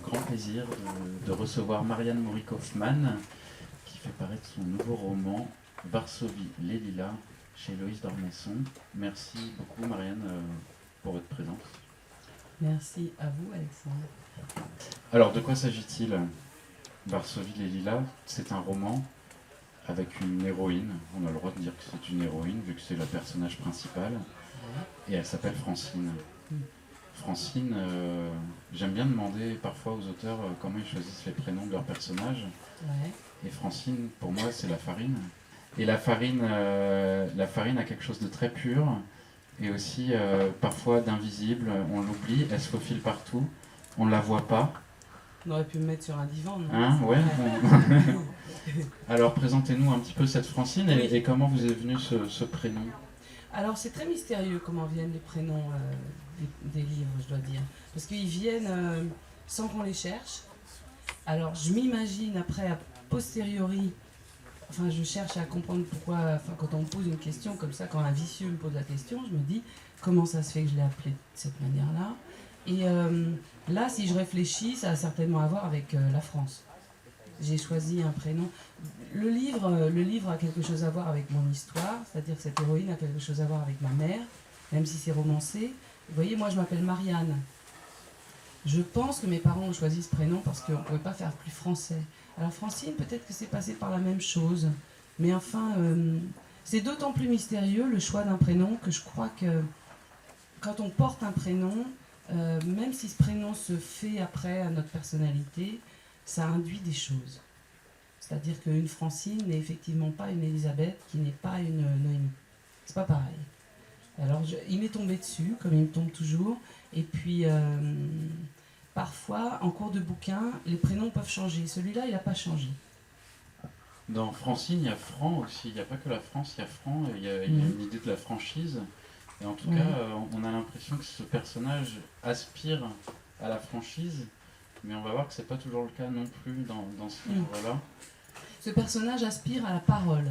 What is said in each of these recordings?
grand plaisir de recevoir Marianne Maury-Kaufmann qui fait paraître son nouveau roman Varsovie, les Lilas chez Loïs d'Ormesson. Merci beaucoup Marianne pour votre présence. Merci à vous Alexandre. Alors de quoi s'agit-il? Varsovie, les Lilas, c'est un roman avec une héroïne. On a le droit de dire que c'est une héroïne vu que c'est le personnage principal. Et elle s'appelle Francine. Francine, j'aime bien demander parfois aux auteurs comment ils choisissent les prénoms de leurs personnages. Ouais. Et Francine, pour moi, c'est la farine. Et la farine a quelque chose de très pur et aussi parfois d'invisible. On l'oublie, elle se faufile partout, on ne la voit pas. On aurait pu me mettre sur un divan, non? Hein, ouais. Alors présentez-nous un petit peu cette Francine et comment vous est venu ce prénom. Alors c'est très mystérieux comment viennent les prénoms des livres, je dois dire. Parce qu'ils viennent sans qu'on les cherche. Alors je m'imagine après, a posteriori, enfin je cherche à comprendre pourquoi, enfin quand on me pose une question comme ça, quand un vicieux me pose la question, je me dis comment ça se fait que je l'ai appelé de cette manière-là. Et là, si je réfléchis, ça a certainement à voir avec la France. J'ai choisi un prénom. Le livre a quelque chose à voir avec mon histoire, c'est-à-dire que cette héroïne a quelque chose à voir avec ma mère, même si c'est romancé. Vous voyez, moi je m'appelle Marianne. Je pense que mes parents ont choisi ce prénom parce qu'on ne pouvait pas faire plus français. Alors Francine, peut-être que c'est passé par la même chose. Mais enfin, c'est d'autant plus mystérieux le choix d'un prénom que je crois que quand on porte un prénom, même si ce prénom se fait après à notre personnalité, ça induit des choses. C'est-à-dire qu'une Francine n'est effectivement pas une Elisabeth, qui n'est pas une Noémie. C'est pas pareil. Alors il m'est tombé dessus, comme il me tombe toujours. Et puis parfois, en cours de bouquin, les prénoms peuvent changer. Celui-là, il n'a pas changé. Dans Francine, il y a Fran aussi. Il n'y a pas que la France, il y a Fran. Il y a une idée de la franchise. Et en tout cas, on a l'impression que ce personnage aspire à la franchise, mais on va voir que c'est pas toujours le cas non plus dans ce livre-là. Ce personnage aspire à la parole.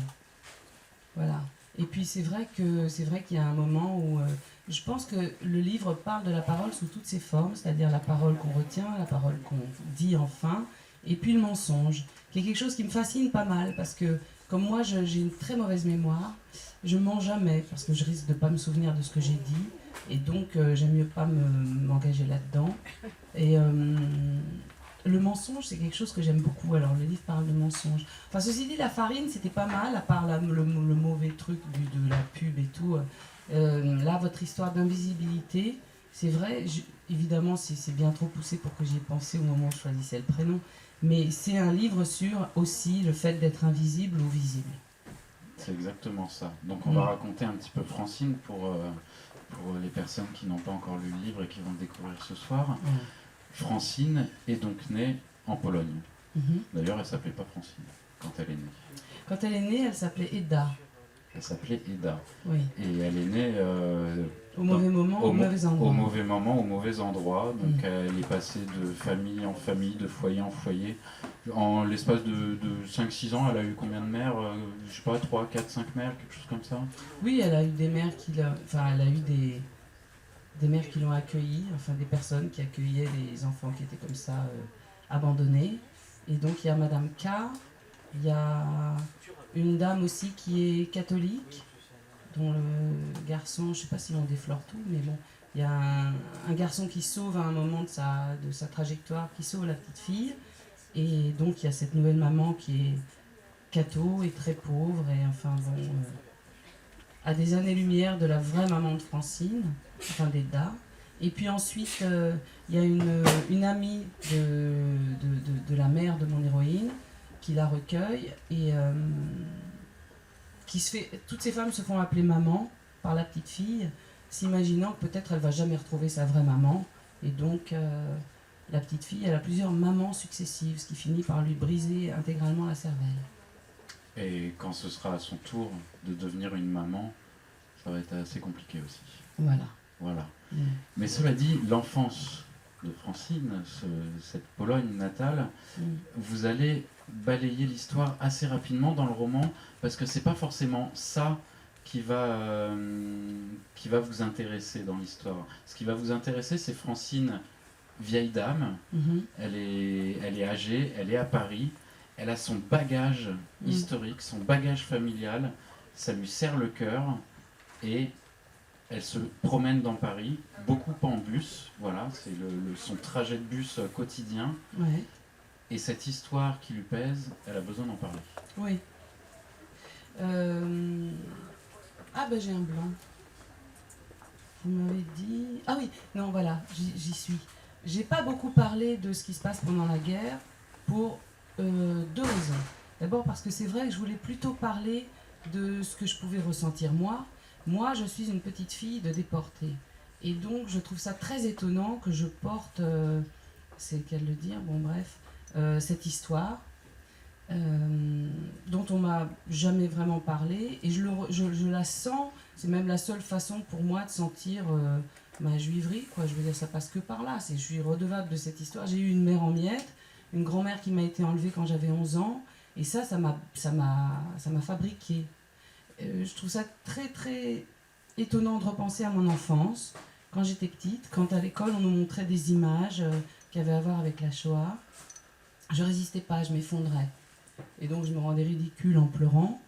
Voilà. Et puis c'est vrai qu'il y a un moment où je pense que le livre parle de la parole sous toutes ses formes, c'est-à-dire la parole qu'on retient, la parole qu'on dit enfin, et puis le mensonge, qui est quelque chose qui me fascine pas mal, parce que comme moi j'ai une très mauvaise mémoire, je mens jamais, parce que je risque de ne pas me souvenir de ce que j'ai dit, et donc j'aime mieux pas m'engager là-dedans. Et le mensonge, c'est quelque chose que j'aime beaucoup, alors le livre parle de mensonge. Enfin, ceci dit, la farine, c'était pas mal, à part le mauvais truc de la pub et tout. Là, votre histoire d'invisibilité, c'est vrai, évidemment, c'est bien trop poussé pour que j'y ai pensé au moment où je choisissais le prénom, mais c'est un livre sur aussi le fait d'être invisible ou visible. C'est exactement ça. Donc on va raconter un petit peu Francine pour les personnes qui n'ont pas encore lu le livre et qui vont le découvrir ce soir. Francine est donc née en Pologne. D'ailleurs, elle ne s'appelait pas Francine quand elle est née. Quand elle est née, elle s'appelait Edda. Elle s'appelait Edda. Oui. Et elle est née au mauvais moment, au mauvais endroit. Au mauvais moment, au mauvais endroit. Donc elle est passée de famille en famille, de foyer en foyer. En l'espace de 5-6 ans, elle a eu combien de mères? Je sais pas, 3, 4, 5 mères, quelque chose comme ça? Oui, elle a eu des mères elle a eu des mères qui l'ont accueillie, enfin des personnes qui accueillaient les enfants qui étaient comme ça abandonnés. Et donc il y a Madame K, il y a une dame aussi qui est catholique, dont le garçon, je ne sais pas si on déflore tout, mais bon, il y a un garçon qui sauve à un moment de sa trajectoire, qui sauve la petite fille. Et donc il y a cette nouvelle maman qui est catho et très pauvre, et enfin bon, à des années-lumière de la vraie maman de Francine, enfin d'Edda. Et puis ensuite, il y a une amie de la mère de mon héroïne qui la recueille et toutes ces femmes se font appeler maman par la petite fille, s'imaginant que peut-être elle va jamais retrouver sa vraie maman. Et donc la petite fille, elle a plusieurs mamans successives, ce qui finit par lui briser intégralement la cervelle. Et quand ce sera à son tour de devenir une maman, ça va être assez compliqué aussi. Voilà. Mais cela dit, l'enfance de Francine, cette Pologne natale, vous allez balayer l'histoire assez rapidement dans le roman, parce que c'est pas forcément ça qui va vous intéresser dans l'histoire. Ce qui va vous intéresser, c'est Francine vieille dame, elle est âgée, elle est à Paris, elle a son bagage historique, son bagage familial, ça lui serre le cœur et elle se promène dans Paris, beaucoup en bus, voilà, c'est son trajet de bus quotidien. Ouais. Et cette histoire qui lui pèse, elle a besoin d'en parler. Oui. Ah ben j'ai un blanc. Vous m'avez dit... Ah oui, non voilà, j'y suis. J'ai pas beaucoup parlé de ce qui se passe pendant la guerre pour 2 raisons. D'abord parce que c'est vrai que je voulais plutôt parler de ce que je pouvais ressentir moi. Moi, je suis une petite fille de déportée. Et donc, je trouve ça très étonnant que je porte, c'est le cas de le dire, bon bref, cette histoire dont on m'a jamais vraiment parlé. Et je la sens, c'est même la seule façon pour moi de sentir ma juiverie, quoi. Je veux dire, ça passe que par là. Je suis redevable de cette histoire. J'ai eu une mère en miettes, une grand-mère qui m'a été enlevée quand j'avais 11 ans. Et ça m'a fabriqué. Je trouve ça très très étonnant de repenser à mon enfance, quand j'étais petite, quand à l'école on nous montrait des images qui avaient à voir avec la Shoah. Je résistais pas, je m'effondrais. Et donc je me rendais ridicule en pleurant.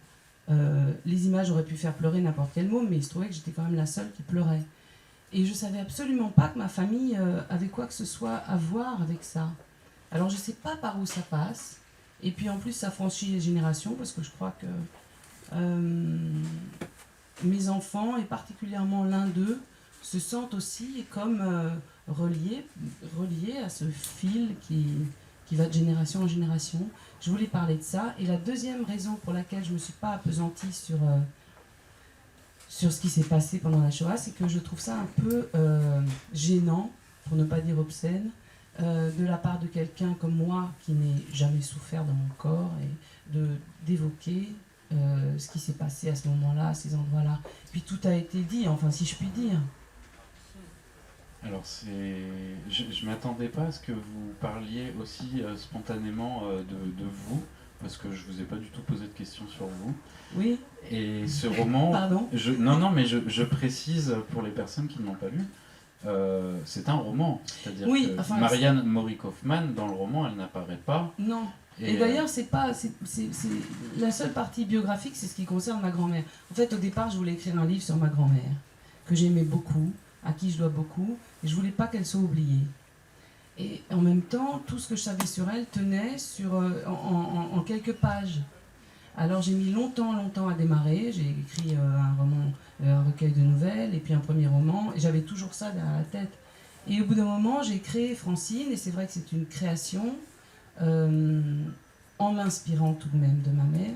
Les images auraient pu faire pleurer n'importe quel mot, mais il se trouvait que j'étais quand même la seule qui pleurait. Et je savais absolument pas que ma famille avait quoi que ce soit à voir avec ça. Alors je sais pas par où ça passe. Et puis en plus ça franchit les générations, parce que je crois que mes enfants, et particulièrement l'un d'eux, se sentent aussi comme reliés à ce fil qui va de génération en génération. Je voulais parler de ça. Et la deuxième raison pour laquelle je ne me suis pas appesantie sur ce qui s'est passé pendant la Shoah, c'est que je trouve ça un peu gênant, pour ne pas dire obscène, de la part de quelqu'un comme moi qui n'ai jamais souffert dans mon corps, et d'évoquer ce qui s'est passé à ce moment-là, à ces endroits-là. Puis tout a été dit, enfin si je puis dire. Alors je ne m'attendais pas à ce que vous parliez aussi spontanément de vous, parce que je ne vous ai pas du tout posé de questions sur vous. Oui. Et ce roman... Pardon. Non, mais je précise pour les personnes qui ne l'ont pas lu, c'est un roman. C'est-à-dire que Marianne Maury Kaufmann, dans le roman, elle n'apparaît pas. Non. Et d'ailleurs, c'est la seule partie biographique, c'est ce qui concerne ma grand-mère. En fait, au départ, je voulais écrire un livre sur ma grand-mère, que j'aimais beaucoup, à qui je dois beaucoup, et je voulais pas qu'elle soit oubliée. Et en même temps, tout ce que je savais sur elle tenait en quelques pages. Alors j'ai mis longtemps à démarrer. J'ai écrit un roman, un recueil de nouvelles, et puis un premier roman, et j'avais toujours ça derrière la tête. Et au bout d'un moment, j'ai créé Francine, et c'est vrai que c'est une création, en m'inspirant tout de même de ma mère.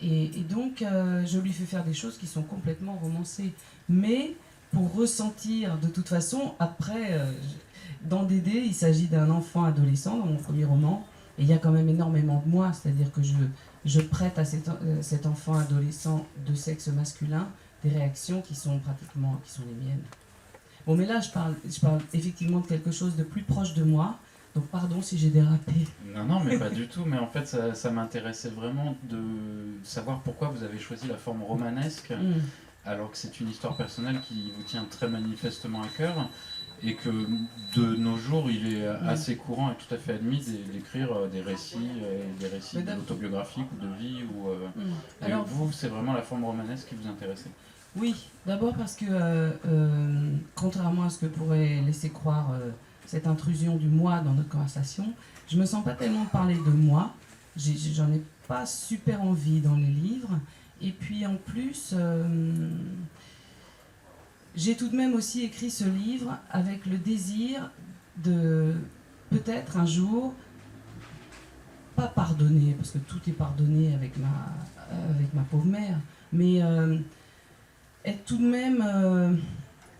Et donc, je lui fais faire des choses qui sont complètement romancées. Mais pour ressentir, de toute façon, après, dans Dédé, il s'agit d'un enfant adolescent, dans mon premier roman, et il y a quand même énormément de moi, c'est-à-dire que je prête à cet enfant adolescent de sexe masculin des réactions qui sont les miennes. Bon, mais là, je parle effectivement de quelque chose de plus proche de moi. Donc pardon si j'ai dérapé. Non, mais pas du tout. Mais en fait, ça m'intéressait vraiment de savoir pourquoi vous avez choisi la forme romanesque, alors que c'est une histoire personnelle qui vous tient très manifestement à cœur, et que de nos jours, il est assez courant et tout à fait admis d'écrire des récits autobiographiques ou de vie. Alors vous, c'est vraiment la forme romanesque qui vous intéressait? Oui, d'abord parce que, contrairement à ce que pourrait laisser croire cette intrusion du moi dans notre conversation, je me sens pas tellement parler de moi, j'en ai pas super envie dans les livres, et puis en plus, j'ai tout de même aussi écrit ce livre avec le désir de peut-être un jour, pas pardonner, parce que tout est pardonné avec ma pauvre mère, mais être tout de même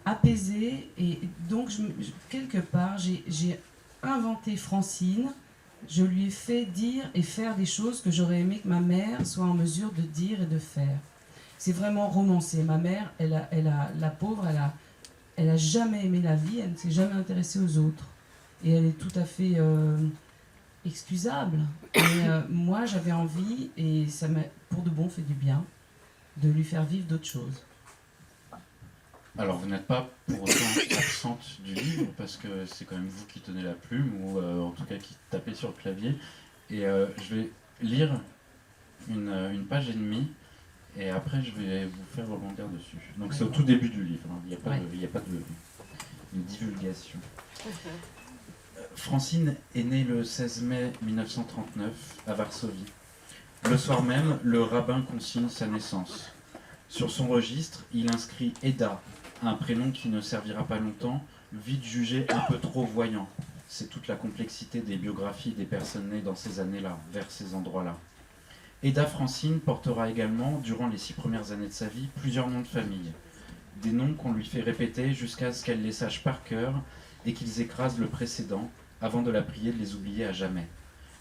apaisée. Et donc quelque part j'ai inventé Francine, je lui ai fait dire et faire des choses que j'aurais aimé que ma mère soit en mesure de dire et de faire. C'est vraiment romancé. Ma mère, la pauvre, elle a jamais aimé la vie, elle ne s'est jamais intéressée aux autres, et elle est tout à fait excusable. Et moi j'avais envie, et ça m'a pour de bon fait du bien, de lui faire vivre d'autres choses. Alors, vous n'êtes pas pour autant absente du livre, parce que c'est quand même vous qui tenez la plume, ou en tout cas qui tapez sur le clavier. Et je vais lire une page et demie, et après je vais vous faire rebondir dessus. Donc c'est au tout début du livre, hein. Il n'y a pas de divulgation. Francine est née le 16 mai 1939 à Varsovie. Le soir même, le rabbin consigne sa naissance. Sur son registre, il inscrit Eda, un prénom qui ne servira pas longtemps, vite jugé un peu trop voyant. C'est toute la complexité des biographies des personnes nées dans ces années-là, vers ces endroits-là. Eda Francine portera également, durant les 6 premières années de sa vie, plusieurs noms de famille. Des noms qu'on lui fait répéter jusqu'à ce qu'elle les sache par cœur et qu'ils écrasent le précédent, avant de la prier de les oublier à jamais.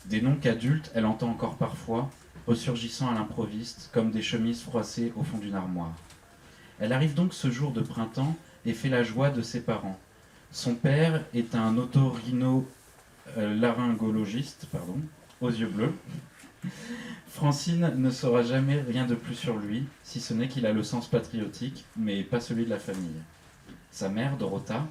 Des noms qu'adulte, elle entend encore parfois, ressurgissant à l'improviste, comme des chemises froissées au fond d'une armoire. Elle arrive donc ce jour de printemps et fait la joie de ses parents. Son père est un otorhino-laryngologiste, aux yeux bleus. Francine ne saura jamais rien de plus sur lui, si ce n'est qu'il a le sens patriotique, mais pas celui de la famille. Sa mère, Dorota,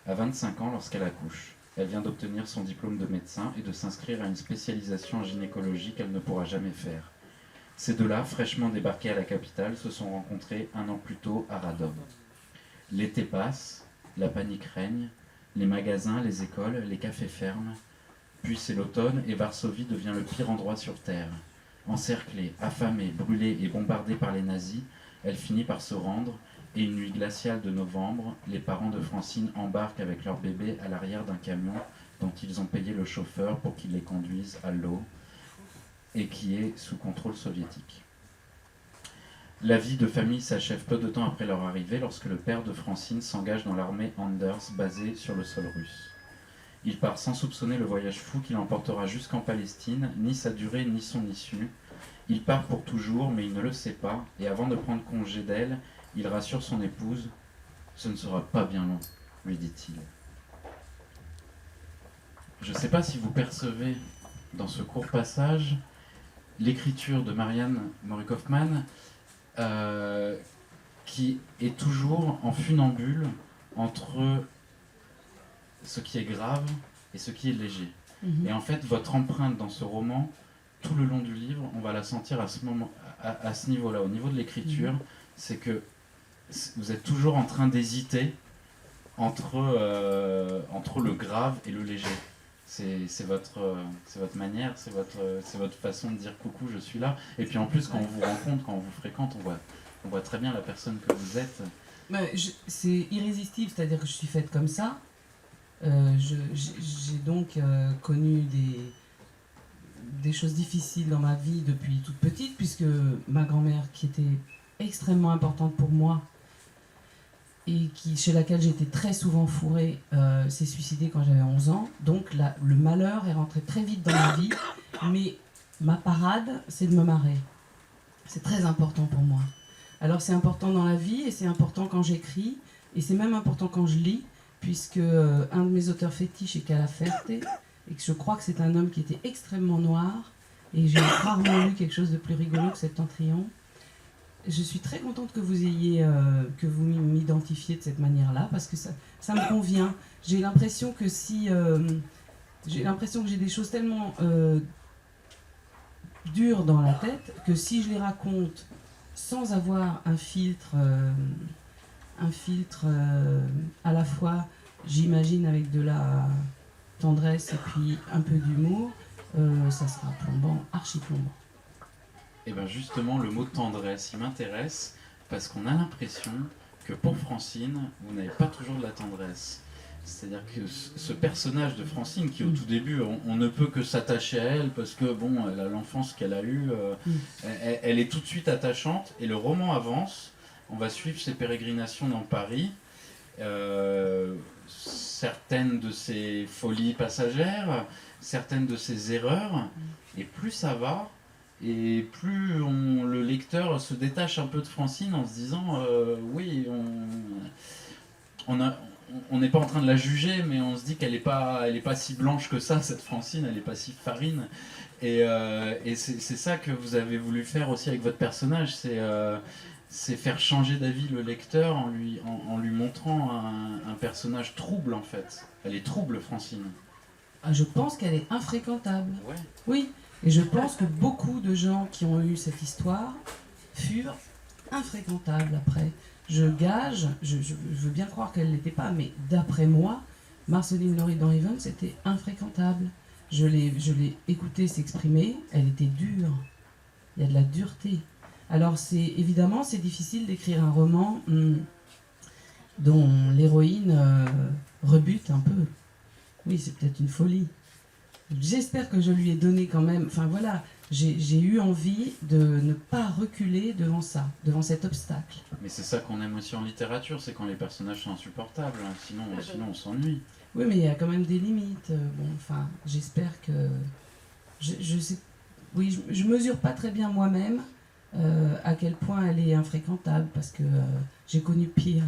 a 25 ans lorsqu'elle accouche. Elle vient d'obtenir son diplôme de médecin et de s'inscrire à une spécialisation en gynécologie qu'elle ne pourra jamais faire. Ces deux-là, fraîchement débarqués à la capitale, se sont rencontrés 1 an plus tôt à Radom. L'été passe, la panique règne, les magasins, les écoles, les cafés ferment. Puis c'est l'automne et Varsovie devient le pire endroit sur Terre. Encerclée, affamée, brûlée et bombardée par les nazis, elle finit par se rendre, et une nuit glaciale de novembre, les parents de Francine embarquent avec leur bébé à l'arrière d'un camion dont ils ont payé le chauffeur pour qu'il les conduise à l'eau et qui est sous contrôle soviétique. La vie de famille s'achève peu de temps après leur arrivée lorsque le père de Francine s'engage dans l'armée Anders basée sur le sol russe. Il part sans soupçonner le voyage fou qui l'emportera jusqu'en Palestine, ni sa durée ni son issue. Il part pour toujours, mais il ne le sait pas, et avant de prendre congé d'elle, il rassure son épouse. « Ce ne sera pas bien long », lui dit-il. Je ne sais pas si vous percevez dans ce court passage l'écriture de Marianne Maury-Kaufmann, qui est toujours en funambule entre ce qui est grave et ce qui est léger. Et en fait, votre empreinte dans ce roman, tout le long du livre, on va la sentir à ce niveau-là, au niveau de l'écriture, c'est que vous êtes toujours en train d'hésiter entre le grave et le léger. C'est votre manière, c'est votre façon de dire coucou, je suis là. Et puis en plus, quand on vous rencontre, quand on vous fréquente, on voit très bien la personne que vous êtes. C'est irrésistible, c'est-à-dire que je suis faite comme ça. J'ai donc connu des choses difficiles dans ma vie depuis toute petite, puisque ma grand-mère, qui était extrêmement importante pour moi et chez laquelle j'étais très souvent fourrée, s'est suicidée quand j'avais 11 ans. Donc le malheur est rentré très vite dans ma vie, mais ma parade, c'est de me marrer. C'est très important pour moi. Alors c'est important dans la vie, et c'est important quand j'écris, et c'est même important quand je lis, puisque un de mes auteurs fétiches est Calaferte, et que je crois que c'est un homme qui était extrêmement noir, et j'ai rarement lu quelque chose de plus rigolo que Septentrion. Je suis très contente que vous m'identifiez de cette manière-là, parce que ça me convient. J'ai l'impression que j'ai des choses tellement dures dans la tête, que si je les raconte sans avoir un filtre à la fois, j'imagine, avec de la tendresse et puis un peu d'humour, ça sera plombant, archi plombant. Et bien justement, le mot tendresse, il m'intéresse parce qu'on a l'impression que pour Francine, vous n'avez pas toujours de la tendresse. C'est-à-dire que ce personnage de Francine, qui au tout début, on ne peut que s'attacher à elle parce que bon, elle a l'enfance qu'elle a eue, elle est tout de suite attachante, et le roman avance. On va suivre ses pérégrinations dans Paris, certaines de ses folies passagères, certaines de ses erreurs, et plus ça va, et plus le lecteur se détache un peu de Francine en se disant oui, on n'est pas en train de la juger, mais on se dit qu'elle n'est pas si blanche que ça, cette Francine, elle n'est pas si farine. Et c'est ça que vous avez voulu faire aussi avec votre personnage, c'est faire changer d'avis le lecteur en lui montrant un personnage trouble, en fait. Elle est trouble, Francine. Ah, je pense qu'elle est infréquentable. Ouais. Oui, et je pense que beaucoup de gens qui ont eu cette histoire furent infréquentables après. Je gage, je veux bien croire qu'elle ne l'était pas, mais d'après moi, Marceline Loridan Evans était infréquentable. Je l'ai écoutée s'exprimer, elle était dure. Il y a de la dureté. Alors évidemment, c'est difficile d'écrire un roman dont l'héroïne rebute un peu. Oui, c'est peut-être une folie. J'espère que je lui ai donné quand même... Enfin voilà, j'ai eu envie de ne pas reculer devant ça, devant cet obstacle. Mais c'est ça qu'on aime aussi en littérature, c'est quand les personnages sont insupportables, hein. Sinon on s'ennuie. Oui, mais il y a quand même des limites. Bon, enfin, j'espère que... Je sais... Oui, je mesure pas très bien moi-même à quel point elle est infréquentable, parce que j'ai connu pire.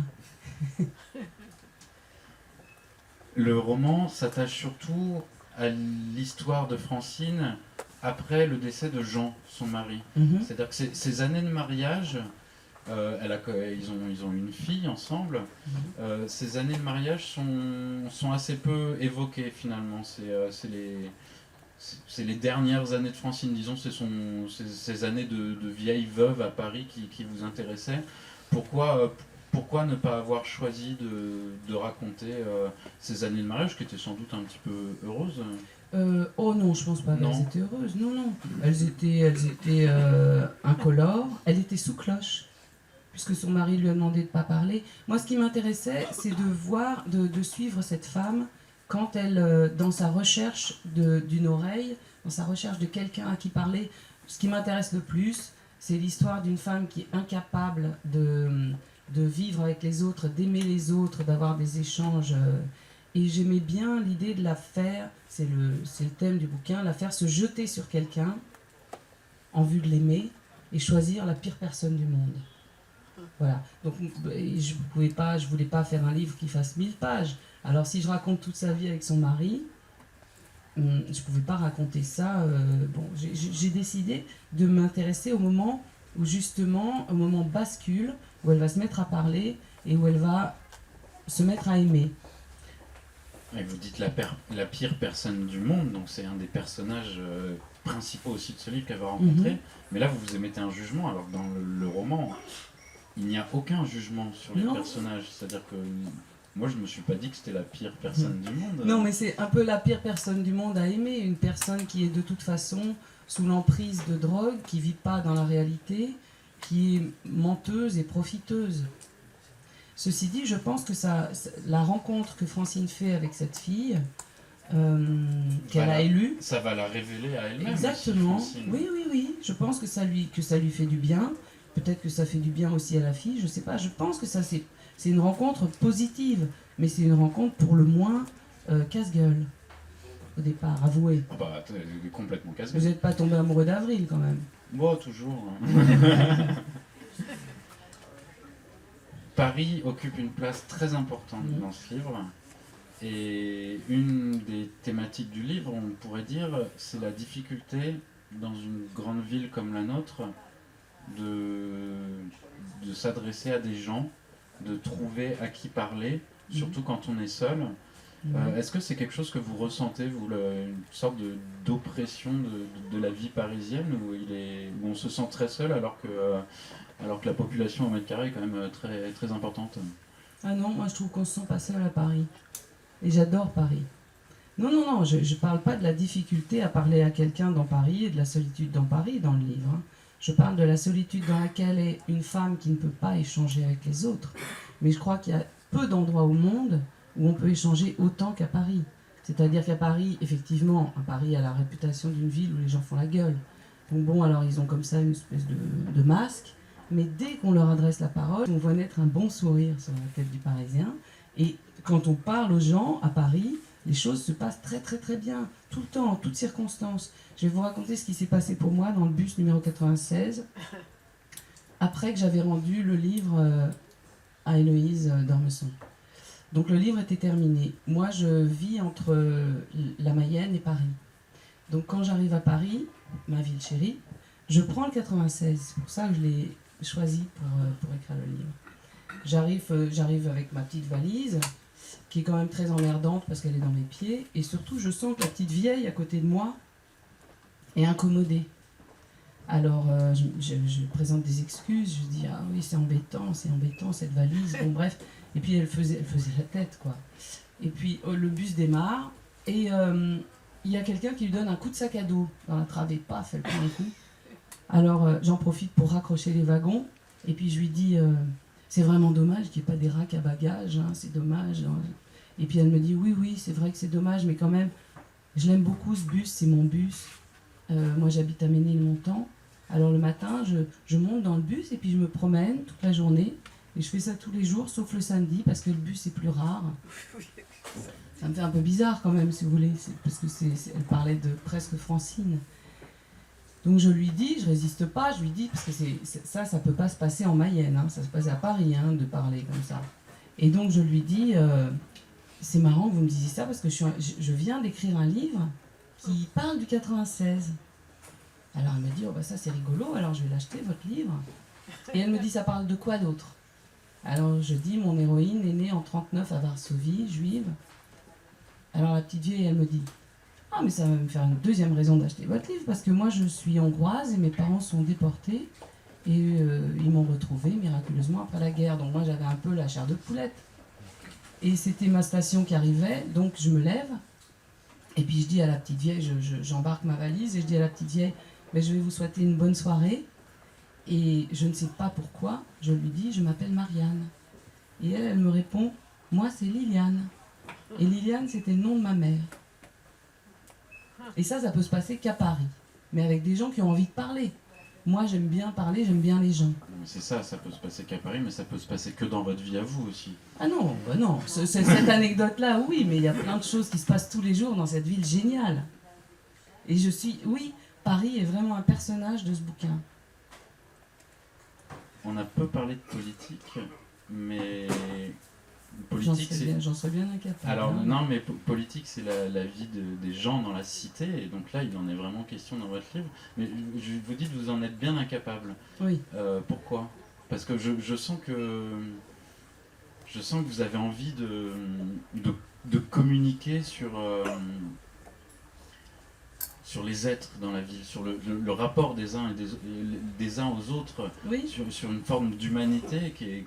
Le roman s'attache surtout à l'histoire de Francine après le décès de Jean, son mari. C'est-à-dire que ces années de mariage, ils ont une fille ensemble, ces années de mariage sont assez peu évoquées finalement. C'est les dernières années de Francine, disons, ces années de vieille veuve à Paris qui vous intéressaient. Pourquoi ne pas avoir choisi de raconter ces années de mariage qui étaient sans doute un petit peu heureuses? Oh non, je pense pas qu'elles étaient heureuses. Non, non. Elles étaient incolores. Elle était sous cloche, puisque son mari lui a demandé de ne pas parler. Moi, ce qui m'intéressait, c'est de suivre cette femme quand elle, dans sa recherche d'une oreille, dans sa recherche de quelqu'un à qui parler. Ce qui m'intéresse le plus, c'est l'histoire d'une femme qui est incapable de vivre avec les autres, d'aimer les autres, d'avoir des échanges. Et j'aimais bien l'idée de la faire, c'est le thème du bouquin, la faire se jeter sur quelqu'un en vue de l'aimer et choisir la pire personne du monde. Voilà. Donc je voulais pas faire un livre qui fasse 1000 pages. Alors si je raconte toute sa vie avec son mari, je pouvais pas raconter ça. Bon, j'ai décidé de m'intéresser au moment où justement, au moment bascule, où elle va se mettre à parler et où elle va se mettre à aimer. Et vous dites la pire personne du monde, donc c'est un des personnages principaux aussi de ce livre qu'elle va rencontrer. Mais là, vous vous émettez un jugement, alors que dans le roman, il n'y a aucun jugement sur les personnages. C'est-à-dire que moi, je ne me suis pas dit que c'était la pire personne du monde. Non, mais c'est un peu la pire personne du monde à aimer. Une personne qui est de toute façon sous l'emprise de drogue, qui ne vit pas dans la réalité, qui est menteuse et profiteuse. Ceci dit, je pense que la rencontre que Francine fait avec cette fille, qu'elle a élue... Ça va la révéler à elle-même. Exactement. Aussi, oui. Je pense que ça lui fait du bien. Peut-être que ça fait du bien aussi à la fille, je ne sais pas. Je pense que c'est une rencontre positive, mais c'est une rencontre pour le moins casse-gueule. Au départ, avouez. Ah bah, complètement casse-gueule. Vous n'êtes pas tombé amoureux d'Avril quand même? Bon, toujours. Paris occupe une place très importante dans ce livre. Et une des thématiques du livre, on pourrait dire, c'est la difficulté dans une grande ville comme la nôtre de s'adresser à des gens, de trouver à qui parler, surtout quand on est seul. Est-ce que c'est quelque chose que vous ressentez, vous, une sorte d'oppression de la vie parisienne, où on se sent très seul alors que la population au mètre carré est quand même très, très importante? Ah non, moi je trouve qu'on se sent pas seul à Paris. Et j'adore Paris. Non, je ne parle pas de la difficulté à parler à quelqu'un dans Paris et de la solitude dans Paris dans le livre. Hein. Je parle de la solitude dans laquelle est une femme qui ne peut pas échanger avec les autres. Mais je crois qu'il y a peu d'endroits au monde où on peut échanger autant qu'à Paris. C'est-à-dire qu'à Paris, effectivement, Paris a la réputation d'une ville où les gens font la gueule. Donc bon, alors ils ont comme ça une espèce de masque. Mais dès qu'on leur adresse la parole, on voit naître un bon sourire sur la tête du Parisien. Et quand on parle aux gens à Paris, les choses se passent très très très bien, tout le temps, en toutes circonstances. Je vais vous raconter ce qui s'est passé pour moi dans le bus numéro 96, après que j'avais rendu le livre à Héloïse d'Ormesson. Donc le livre était terminé. Moi, je vis entre la Mayenne et Paris. Donc quand j'arrive à Paris, ma ville chérie, je prends le 96. C'est pour ça que choisi pour écrire le livre. J'arrive avec ma petite valise, qui est quand même très emmerdante parce qu'elle est dans mes pieds, et surtout je sens que la petite vieille à côté de moi est incommodée. Alors je présente des excuses, je dis ah oui c'est embêtant cette valise, bon bref, et puis elle faisait la tête quoi. Et puis le bus démarre et il y a quelqu'un qui lui donne un coup de sac à dos dans la travée, paf, elle prend un coup. Alors j'en profite pour raccrocher les wagons et puis je lui dis c'est vraiment dommage qu'il n'y ait pas des racks à bagages, hein, c'est dommage. Hein. Et puis elle me dit oui c'est vrai que c'est dommage mais quand même je l'aime beaucoup ce bus, c'est mon bus. Moi j'habite à Ménilmontant, alors le matin je monte dans le bus et puis je me promène toute la journée et je fais ça tous les jours sauf le samedi parce que le bus est plus rare. Ça me fait un peu bizarre quand même si vous voulez, parce que elle parlait de presque Francine. Donc je lui dis, je résiste pas, je lui dis, parce que ça peut pas se passer en Mayenne, hein, ça se passe à Paris hein, de parler comme ça. Et donc je lui dis, c'est marrant que vous me disiez ça parce que je viens d'écrire un livre qui parle du 96. Alors elle me dit, oh bah ça c'est rigolo, alors je vais l'acheter votre livre. Et elle me dit, ça parle de quoi d'autre? Alors je dis, mon héroïne est née en 1939 à Varsovie, juive. Alors la petite vieille, elle me dit, ah mais ça va me faire une deuxième raison d'acheter votre livre, parce que moi je suis hongroise et mes parents sont déportés, et ils m'ont retrouvée miraculeusement après la guerre. Donc moi j'avais un peu la chair de poulette. Et c'était ma station qui arrivait, donc je me lève, et puis je dis à la petite vieille, j'embarque ma valise, et je dis à la petite vieille, mais je vais vous souhaiter une bonne soirée. Et je ne sais pas pourquoi, je lui dis, je m'appelle Marianne. Et elle me répond, moi c'est Liliane. Et Liliane, c'était le nom de ma mère. Et ça peut se passer qu'à Paris. Mais avec des gens qui ont envie de parler. Moi, j'aime bien parler, j'aime bien les gens. C'est ça peut se passer qu'à Paris, mais ça peut se passer que dans votre vie à vous aussi. Ah non, bah non. Cette anecdote-là, oui, mais il y a plein de choses qui se passent tous les jours dans cette ville géniale. Et oui, Paris est vraiment un personnage de ce bouquin. On a peu parlé de politique, mais j'en serais bien incapable. Alors hein. Non, mais politique, c'est la vie des gens dans la cité, et donc là, il en est vraiment question dans votre livre. Mais je vous dis que vous en êtes bien incapable. Oui. Pourquoi? Parce que je sens que vous avez envie de communiquer sur les êtres dans la ville, sur le rapport des uns et des uns aux autres, oui. sur une forme d'humanité qui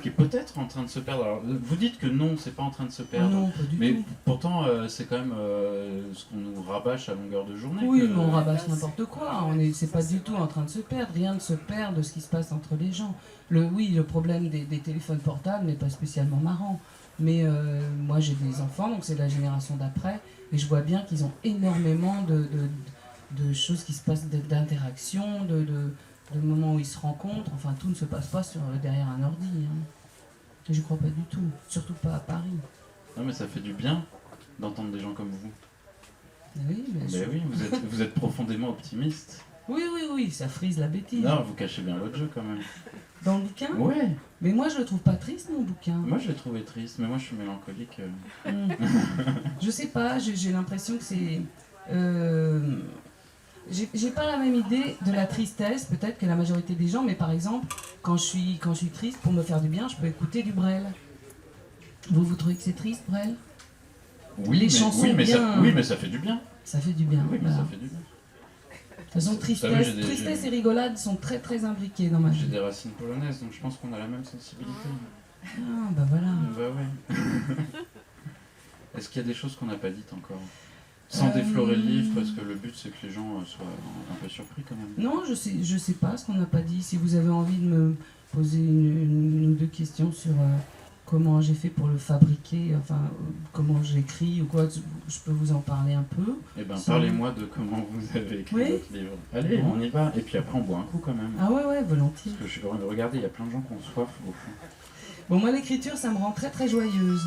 est peut-être en train de se perdre. Alors, vous dites que non, c'est pas en train de se perdre, non, pas du mais tout. Pourtant c'est quand même ce qu'on nous rabâche à longueur de journée. Oui, mais on rabâche n'importe quoi, c'est pas du tout en train de se perdre, rien ne se perd de ce qui se passe entre les gens. Le problème des téléphones portables n'est pas spécialement marrant, mais moi j'ai des enfants, donc c'est la génération d'après, et je vois bien qu'ils ont énormément de choses qui se passent, d'interactions, de moments où ils se rencontrent. Enfin, tout ne se passe pas derrière un ordi. Hein. Et je crois pas du tout, surtout pas à Paris. Non, mais ça fait du bien d'entendre des gens comme vous. Oui, mais oui, vous êtes profondément optimiste. Oui, ça frise la bêtise. Non, vous cachez bien l'autre jeu quand même. Dans le bouquin? Ouais. Mais moi, je le trouve pas triste, mon bouquin. Moi, je l'ai trouvé triste, mais moi, je suis mélancolique. Je sais pas, j'ai l'impression que c'est... J'ai pas la même idée de la tristesse, peut-être, que la majorité des gens, mais par exemple, quand je suis triste, pour me faire du bien, je peux écouter du Brel. Vous trouvez que c'est triste, Brel? Oui, mais ça fait du bien. Ça fait du bien. Oui, mais ça fait du bien. De toute façon, tristesse et rigolade sont très très imbriquées dans ma vie. J'ai des racines polonaises, donc je pense qu'on a la même sensibilité. Ah, bah voilà. Bah ouais. Est-ce qu'il y a des choses qu'on n'a pas dites encore? Sans déflorer le livre, parce que le but c'est que les gens soient un peu surpris quand même. Non, je sais pas ce qu'on n'a pas dit. Si vous avez envie de me poser une ou deux questions sur comment j'ai fait pour le fabriquer, enfin comment j'écris ou quoi, je peux vous en parler un peu. Eh bien, parlez-moi de comment vous avez écrit votre livre. Allez, bon. On y va. Et puis après, on boit un coup quand même. Ah ouais, volontiers. Parce que regardez, il y a plein de gens qui ont soif au fond. Bon, moi, l'écriture, ça me rend très très joyeuse.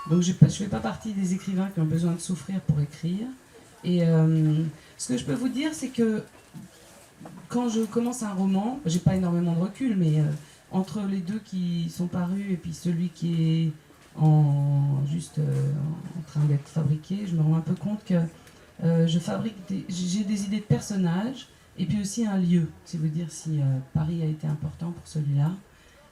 Donc, je fais pas partie des écrivains qui ont besoin de souffrir pour écrire. Et ce que je peux vous dire, c'est que quand je commence un roman, j'ai pas énormément de recul, mais entre les deux qui sont parus et puis celui qui est en train d'être fabriqué, je me rends un peu compte que j'ai des idées de personnages, Et puis aussi un lieu, c'est vous dire si Paris a été important pour celui-là.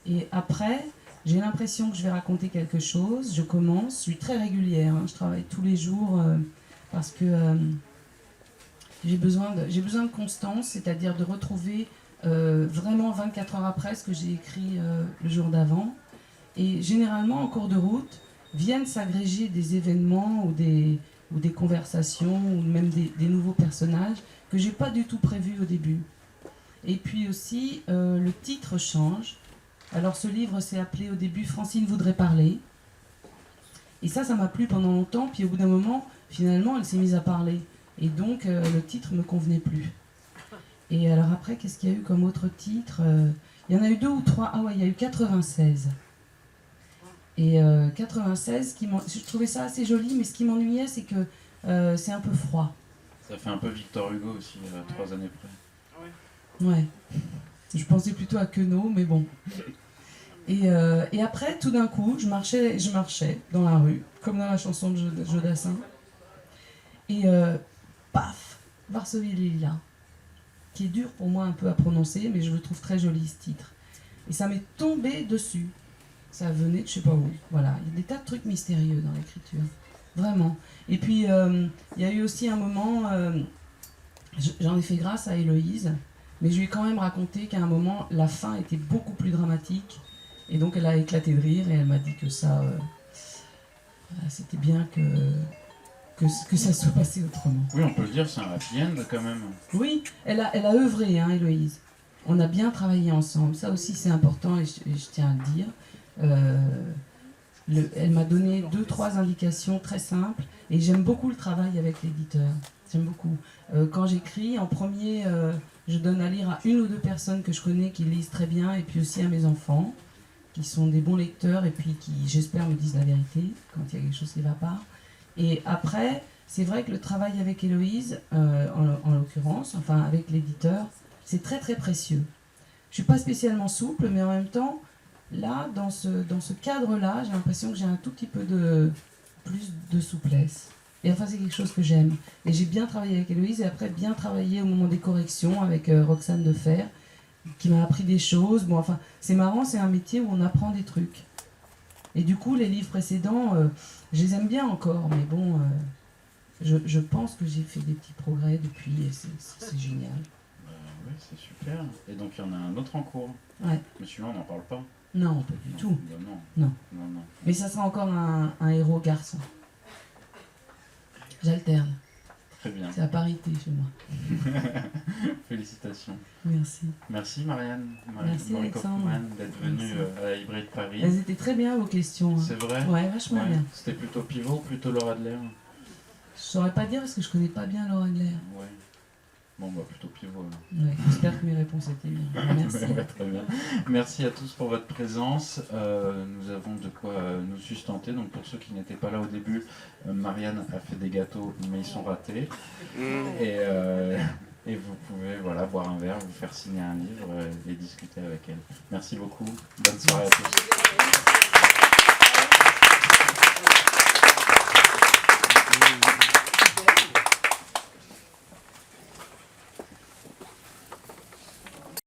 Et après, j'ai l'impression que je vais raconter quelque chose. Je commence, je suis très régulière, hein, je travaille tous les jours parce que j'ai besoin de constance, c'est-à-dire de retrouver vraiment 24 heures après ce que j'ai écrit le jour d'avant. Et généralement, en cours de route, viennent s'agréger des événements ou des conversations ou même des nouveaux personnages que j'ai pas du tout prévus au début. Et puis aussi, le titre change. Alors ce livre s'est appelé au début « Francine voudrait parler ». Et ça m'a plu pendant longtemps. Puis au bout d'un moment, finalement, elle s'est mise à parler. Et donc, le titre me convenait plus. Et alors après, qu'est-ce qu'il y a eu comme autre titre ? Il y en a eu 2 ou 3. Ah ouais, il y a eu 96. Et 96, je trouvais ça assez joli, mais ce qui m'ennuyait, c'est que c'est un peu froid. Ça fait un peu Victor Hugo aussi, 3 années près. Ouais. Je pensais plutôt à Queneau, mais bon. Et après, tout d'un coup, je marchais dans la rue, comme dans la chanson de Jodassin. Et paf, Varsovie les Lilas, qui est dur pour moi un peu à prononcer, mais je le trouve très joli ce titre. Et ça m'est tombé dessus. Ça venait de je sais pas où. Voilà, il y a des tas de trucs mystérieux dans l'écriture. Vraiment. Et puis, il y a eu aussi un moment, j'en ai fait grâce à Héloïse, mais je lui ai quand même raconté qu'à un moment, la fin était beaucoup plus dramatique. Et donc, elle a éclaté de rire et elle m'a dit que ça, c'était bien que ça soit passé autrement. Oui, on peut le dire, c'est un happy end quand même. Oui, elle a œuvré, hein, Héloïse. On a bien travaillé ensemble. Ça aussi, c'est important et je tiens à le dire. Elle m'a donné 2-3 indications très simples et j'aime beaucoup le travail avec l'éditeur. J'aime beaucoup. Quand j'écris, en premier, je donne à lire à 1 ou 2 personnes que je connais qui lisent très bien et puis aussi à mes enfants qui sont des bons lecteurs et puis qui, j'espère, me disent la vérité quand il y a quelque chose qui ne va pas. Et après, c'est vrai que le travail avec Héloïse, en l'occurrence, enfin avec l'éditeur, c'est très très précieux. Je ne suis pas spécialement souple, mais en même temps, là, dans ce cadre-là, j'ai l'impression que j'ai un tout petit peu plus de souplesse. Et enfin, c'est quelque chose que j'aime. Et j'ai bien travaillé avec Héloïse et après bien travaillé au moment des corrections avec Roxane Defer, qui m'a appris des choses. Bon, enfin, c'est marrant, c'est un métier où on apprend des trucs. Et du coup, les livres précédents, je les aime bien encore, mais bon, je pense que j'ai fait des petits progrès depuis et c'est génial. Oui, c'est super. Et donc, il y en a un autre en cours. Ouais. Mais celui-là, on n'en parle pas. Non, pas du tout. Bah non. Non. Mais ça sera encore un héros garçon. J'alterne. Très bien. C'est à parité chez moi. Félicitations. Merci. Merci Marianne. Merci Alexandre d'être venue à la Hybride Paris. Elles étaient très bien vos questions. Hein. C'est vrai ? Ouais, vachement bien. C'était plutôt Pivot ou plutôt Laura Adler ? Je saurais pas dire parce que je connais pas bien Laura Adler. Ouais. Bon, bah plutôt Pivot. Ouais, j'espère que mes réponses étaient bien. Merci. Très bien. Merci à tous pour votre présence. Nous avons de quoi nous sustenter. Donc pour ceux qui n'étaient pas là au début, Marianne a fait des gâteaux, mais ils sont ratés. Et vous pouvez boire un verre, vous faire signer un livre et discuter avec elle. Merci beaucoup. Bonne soirée à tous.